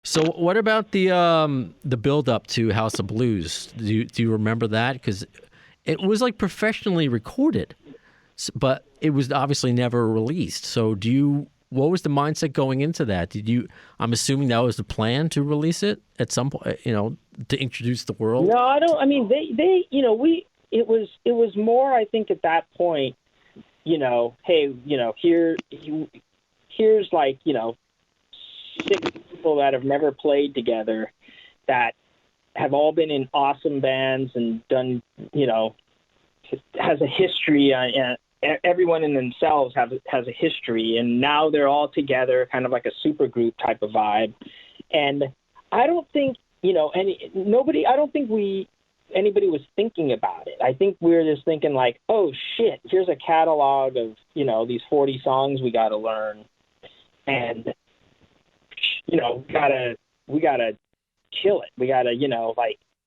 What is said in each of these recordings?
So what about the build up to House of Blues? Do you remember that? Because it was like professionally recorded, but it was obviously never released. So what was the mindset going into that? I'm assuming that was the plan to release it at some point, to introduce the world. No, I don't. I mean, it was more. I think at that point, hey, here's like, six people that have never played together that have all been in awesome bands and done, has a history. Everyone in themselves has a history, and now they're all together, kind of like a supergroup type of vibe. And I don't think, I don't think anybody was thinking about it. I think we were just thinking like, oh shit, here's a catalog of, these 40 songs we got to learn. And, we gotta kill it. We gotta,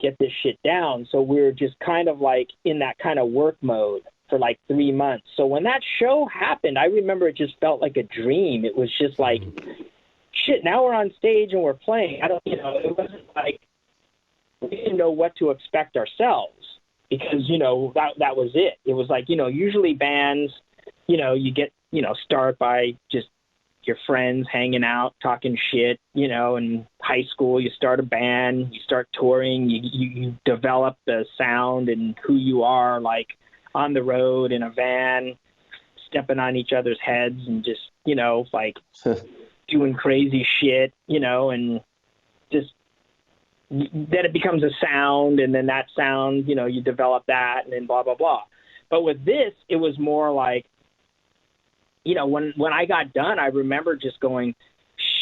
get this shit down. So we were just kind of like in that kind of work mode for like 3 months. So when that show happened, I remember it just felt like a dream. It was just like, shit, now we're on stage and we're playing. It wasn't like, we didn't know what to expect ourselves because, that was it. It was like, usually bands, you get, start by just your friends hanging out, talking shit, in high school. You start a band, you start touring, you develop the sound and who you are, like on the road in a van, stepping on each other's heads and just, like doing crazy shit, and just then it becomes a sound, and then that sound, you develop that, and then blah, blah, blah. But with this, it was more like, when I got done, I remember just going,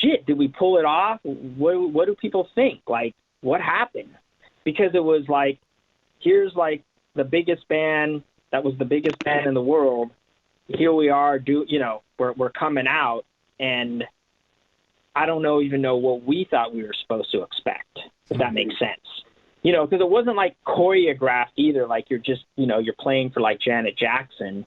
shit, did we pull it off? What do people think? Like, what happened? Because it was like, here's like the biggest band, that was the biggest band in the world. Here we are, we're coming out, and I don't even know what we thought we were supposed to expect, if that makes sense. Because it wasn't like choreographed either. Like you're just, you're playing for like Janet Jackson.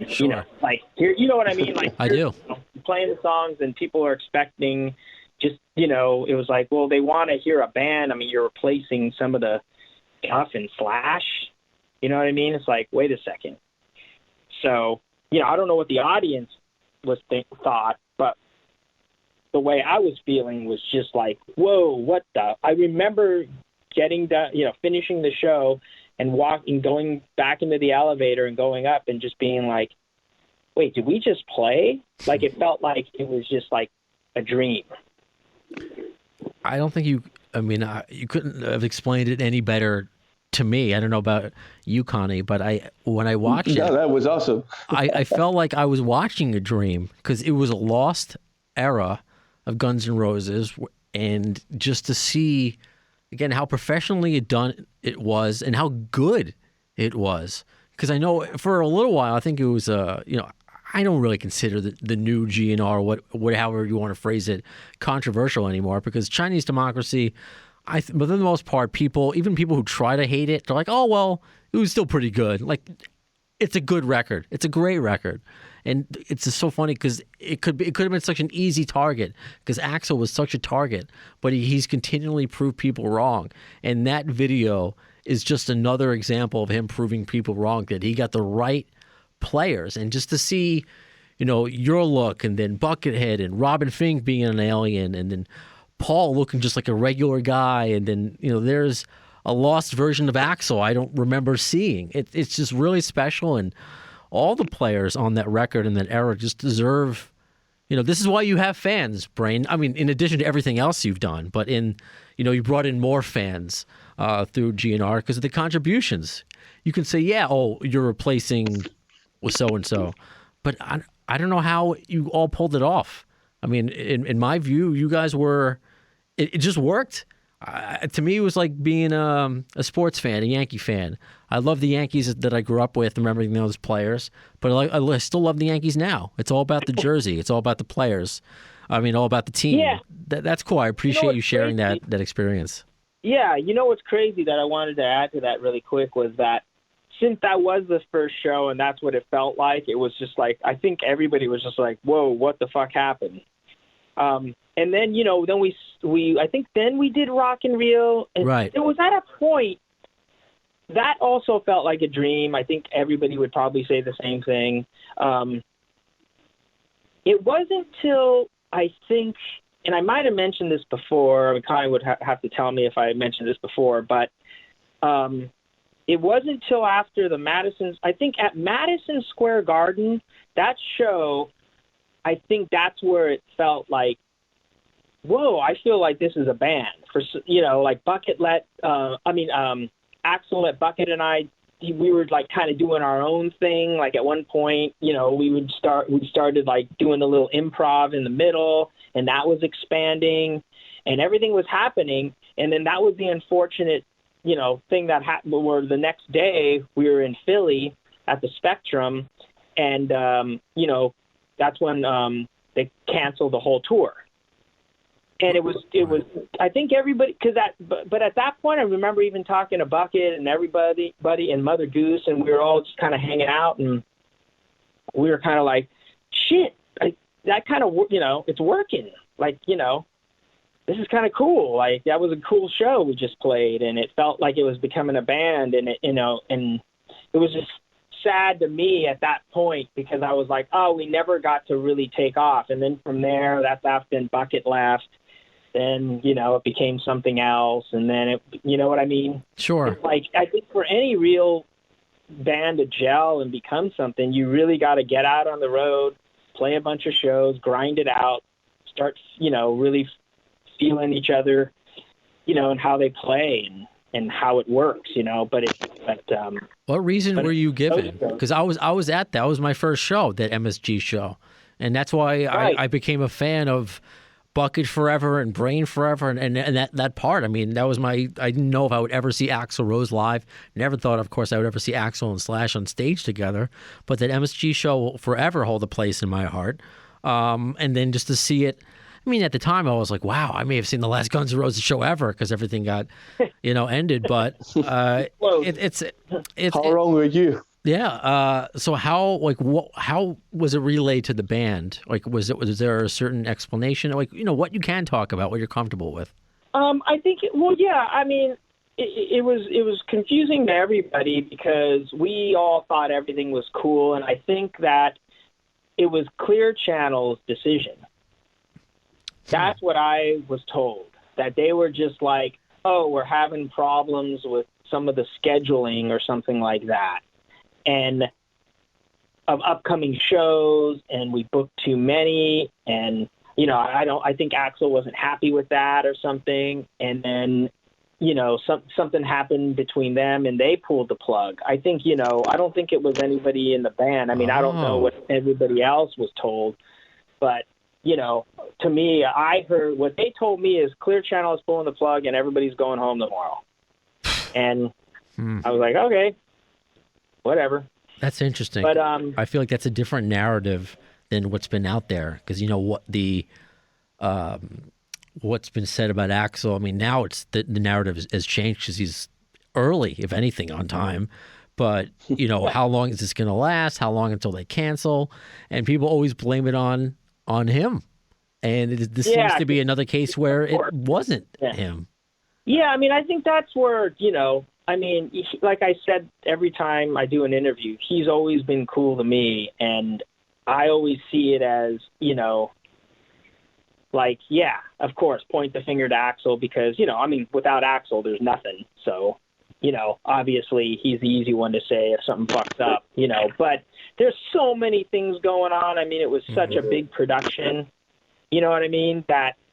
Sure. Like here, you know what I mean? Like I do. You're playing the songs and people are expecting just, it was like, well, they want to hear a band. I mean, you're replacing some of the stuff in Slash. You know what I mean? It's like, wait a second. So, I don't know what the audience thought, but the way I was feeling was just like, whoa, what the? I remember getting done, finishing the show and going back into the elevator and going up and just being like, wait, did we just play? Like, it felt like it was just like a dream. I don't think you couldn't have explained it any better to me. I don't know about you, Connie, but when I watched it, that was awesome. I felt like I was watching a dream because it was a lost era of Guns N' Roses, and just to see again how professionally done it was and how good it was. Because I know for a little while I think it was I don't really consider the new GNR, however you want to phrase it, controversial anymore, because Chinese Democracy, but for the most part, even people who try to hate it, they're like, oh well, it was still pretty good. Like, it's a good record. It's a great record. And it's just so funny because it could have been such an easy target because Axl was such a target, but he's continually proved people wrong. And that video is just another example of him proving people wrong, that he got the right players. And just to see, your look, and then Buckethead and Robin Fink being an alien, and then Paul looking just like a regular guy, and then, there's a lost version of Axl I don't remember seeing. It's just really special, and all the players on that record in that era just deserve, this is why you have fans, Brain. I mean, in addition to everything else you've done, but you brought in more fans through GNR because of the contributions. You can say, yeah, you're replacing with so-and-so, but I don't know how you all pulled it off. I mean, in my view, you guys it just worked. To me, it was like being a sports fan, a Yankee fan. I love the Yankees that I grew up with, remembering those players, but I still love the Yankees now. It's all about the jersey. It's all about the players. I mean, all about the team. Yeah. That's cool. I appreciate you sharing that experience. Yeah, what's crazy that I wanted to add to that really quick was that since that was the first show and that's what it felt like, it was just like, I think everybody was just like, whoa, what the fuck happened? And then, then I think then we did Rock and Reel. And Right. it was at a point that also felt like a dream. I think everybody would probably say the same thing. It wasn't till I think, and I might have mentioned this before, I mean, Connie would have to tell me if I mentioned this before, but it wasn't till after I think at Madison Square Garden, that show, I think that's where it felt like, whoa, I feel like this is a band. Like Bucket Axel let Bucket and I, we were like kind of doing our own thing. Like at one point, we started like doing a little improv in the middle, and that was expanding, and everything was happening. And then that was the unfortunate, thing that happened where the next day we were in Philly at the Spectrum, and that's when they canceled the whole tour. And it was. I think everybody, but at that point, I remember even talking to Bucket and everybody, and Mother Goose, and we were all just kind of hanging out, and we were kind of like, shit, that kind of, it's working. Like, this is kind of cool. Like, that was a cool show we just played, and it felt like it was becoming a band, and and it was just sad to me at that point because I was like, oh, we never got to really take off. And then from there, that's after Bucket left. Then, it became something else. And then it, you know what I mean? Sure. It's like, I think for any real band to gel and become something, you really got to get out on the road, play a bunch of shows, grind it out, start, really feeling each other, and how they play and how it works, what reason were you given? Because I was at that was my first show, that MSG show, and that's why right. I became a fan of Bucket forever and Brain forever, and that part. I mean, that was I didn't know if I would ever see Axl Rose live. Never thought, of course, I would ever see Axl and Slash on stage together. But that MSG show will forever hold a place in my heart. And then just to see it. I mean, at the time, I was like, wow, I may have seen the last Guns N' Roses show ever because everything got, ended. But it's how wrong were you? Yeah. So how was it relayed to the band? Like, was there a certain explanation? Like, what you can talk about, what you're comfortable with? I think, I mean, it was confusing to everybody because we all thought everything was cool. And I think that it was Clear Channel's decision. That's what I was told, that they were just like, oh, we're having problems with some of the scheduling or something like that. And of upcoming shows, and we booked too many, and I think Axl wasn't happy with that or something, and then something happened between them and they pulled the plug. I think I don't think it was anybody in the band. I mean, I don't know what everybody else was told, but to me, I heard what they told me is Clear Channel is pulling the plug and everybody's going home tomorrow. And I was like, okay. Whatever. That's interesting. But I feel like that's a different narrative than what's been out there because what what's been said about Axl. I mean, now it's the narrative has changed because he's early, if anything, on time. But how long is this going to last? How long until they cancel? And people always blame it on him. And this seems to be another case where it wasn't him. Yeah, I mean, I think that's where I mean, like I said, every time I do an interview, he's always been cool to me, and I always see it as, like, yeah, of course, point the finger to Axl because, I mean, without Axl, there's nothing. So, obviously he's the easy one to say if something fucks up, but there's so many things going on. I mean, it was such a big production, you know what I mean?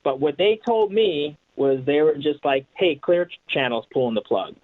But what they told me was they were just like, hey, Clear Channel's pulling the plug.